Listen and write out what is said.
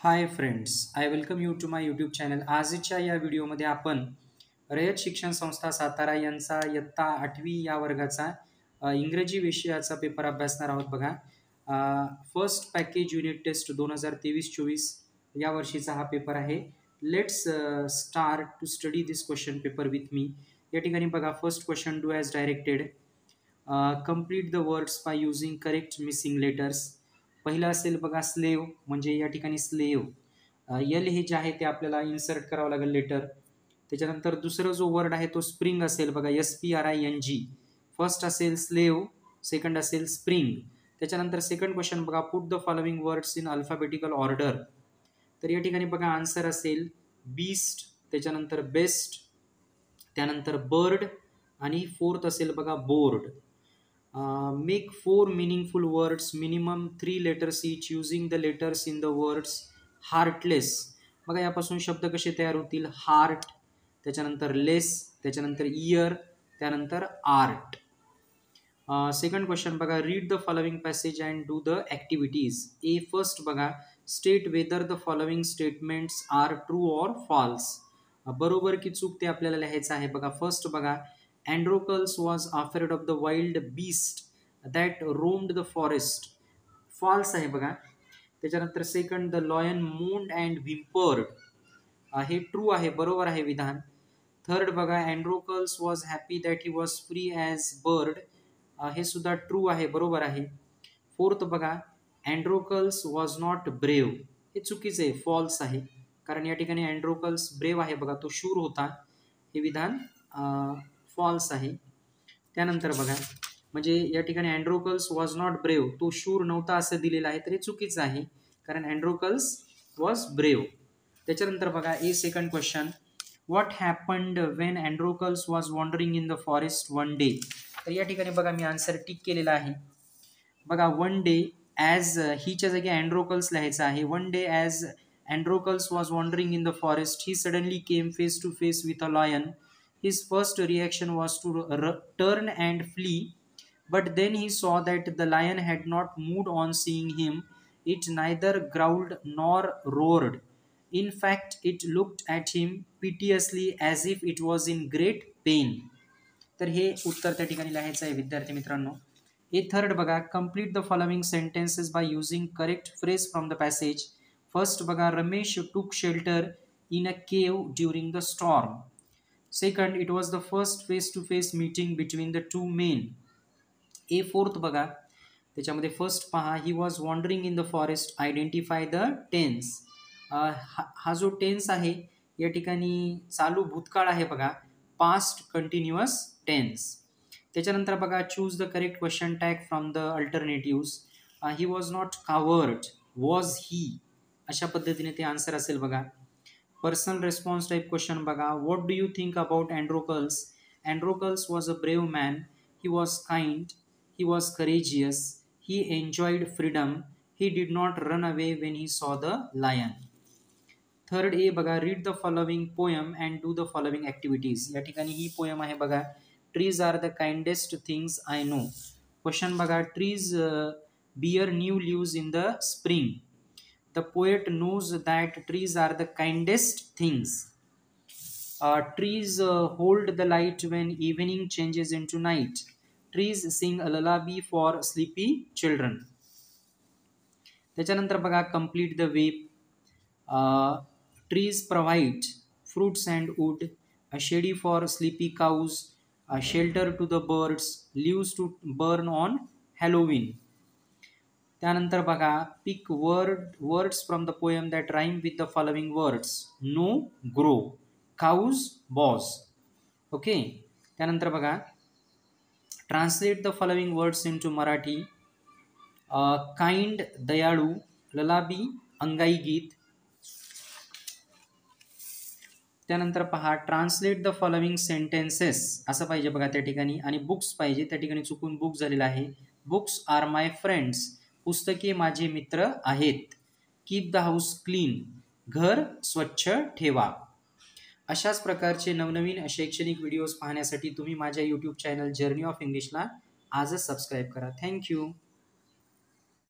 High friends, I welcome you to my YouTube channel. आजच्या या व्हिडिओमध्ये आपण रयत शिक्षण संस्था सातारा यांचा इयत्ता 8वी या वर्गाचा इंग्रजी विषयाचा पेपर अभ्यासणार आहोत. बघा, फर्स्ट पॅकेज युनिट टेस्ट 2023-24 या वर्षीचा हा पेपर आहे. Let's start to study this question paper with me. या ठिकाणी बघा, first question do as directed. Complete the words by using correct missing letters. पहिलं असेल बघा स्लेव, म्हणजे या ठिकाणी स्लेव एल हे जे आहे ते आपल्याला इन्सर्ट करावं लागेल लेटर. त्याच्यानंतर दुसरं जो वर्ड आहे तो स्प्रिंग असेल बघा, SPRING. फर्स्ट असेल स्लेव, सेकंड असेल स्प्रिंग. त्याच्यानंतर सेकंड क्वेश्चन बघा, put the following words in alphabetical order. तर या ठिकाणी बघा आन्सर असेल बीस्ट, त्याच्यानंतर बेस्ट, त्यानंतर बर्ड आणि फोर्थ असेल बघा board. Make 4 meaningful words, minimum 3 letters each, using the letters in the words heartless. बघा यापासून शब्द कसे तयार होतील, हार्ट, त्याच्यानंतर लेस, त्याच्यानंतर इयर, त्यानंतर आर्ट. सेकंड क्वेश्चन बघा, read the following passage and do the activities. First बघा, state whether the following statements are true or false. बरोबर की चूक ते आपल्याला लिहायचं आहे. बघा फर्स्ट बघा, Androcles was afraid of the wild beast that roamed the forest. False आहे बघा. त्याच्यानंतर second, the lion moaned and whimpered. हे ट्रू आहे, बरोबर आहे विधान. थर्ड बघा, Androcles was happy that he was free as bird. हे सुद्धा ट्रू आहे, बरोबर आहे. फोर्थ बघा, Androcles was not brave. हे चुकीचे आहे, फॉल्स आहे. कारण या ठिकाणी Androcles ब्रेव आहे बघा, तो शूर होता. हे विधान फॉल्स आहे. त्यानंतर बघा, म्हणजे या ठिकाणी अँड्रोकल्स वॉज नॉट ब्रेव, तो शूर नव्हता असं दिलेलं आहे, तर हे चुकीचं आहे, कारण अँड्रोकल्स वॉज ब्रेव. त्याच्यानंतर बघा second question, what happened when Androcles was wandering in the forest one day. तर या ठिकाणी बघा मी आन्सर टिक केलेला आहे. बघा वन डे ॲज हीच्या जागी अँड्रोकल्स लिहायचं आहे. One day as Androcles was wandering in the forest, he suddenly came face to face with a lion. His first reaction was to turn and flee, but then he saw that the lion had not moved on seeing him. It neither growled nor roared. In fact, it looked at him piteously as if it was in great pain. तर हे उत्तर त्या ठिकाणी लिहायचं आहे विद्यार्थी मित्रांनो. Third बघा, complete the following sentences bye using correct phrase from the passage. First बघा, रमेश टूक शेल्टर इन अ केव during the storm. Second, it was the first face-to-face meeting between the two men. Fourth बघा, त्याच्यामध्ये फर्स्ट पहा, he was wandering in the forest, identify the tense. हा जो tense आहे या ठिकाणी चालू भूतकाळ आहे बघा, पास्ट कंटिन्युअस टेन्स. त्याच्यानंतर बघा, choose the correct question tag from the alternatives. He was not coward, was he, अशा पद्धतीने ते आन्सर असेल बघा. पर्सनल रिस्पॉन्स टाइप क्वेश्चन बघा, what do you think about Androcles. Androcles was a brave man, he was kind, he was courageous, he enjoyed freedom, he did not run away when he saw the lion. Third बघा, read the following poem and do the following activities. या ठिकाणी ही poem आहे बघा, trees are the kindest things I know. Question बघा, trees bear new leaves in the spring. The poet knows that trees are the kindest things. Trees hold the light when evening changes into night. Trees sing a lullaby for sleepy children. त्याच्यानंतर बघा, complete the web. Trees provide fruits and wood, a shady for sleepy cows, a shelter to the birds, leaves to burn on Halloween. त्यानंतर बघा, pick words from the poem that rhyme with the following words. Know, grow, cows, boughs. Okay. त्यानंतर बघा, translate the following words into Marathi. Kind, दयाळू, lullaby, अंगाई गीत. त्यानंतर पहा, translate the following sentences असं पाहिजे बघा त्या ठिकाणी, आणि बुक्स पाहिजे, त्या ठिकाणी चुकून बुक झालेलं आहे. बुक्स आर माय फ्रेंड्स, पुस्तके माझे मित्र आहेत. कीप द हाऊस क्लीन, घर स्वच्छ ठेवा. अशाच प्रकारचे नवनवीन शैक्षणिक व्हिडिओज पाहण्यासाठी तुम्ही माझ्या यूट्यूब चॅनल जर्नी ऑफ इंग्लिशला आजच सबस्क्राईब करा. थँक्यू.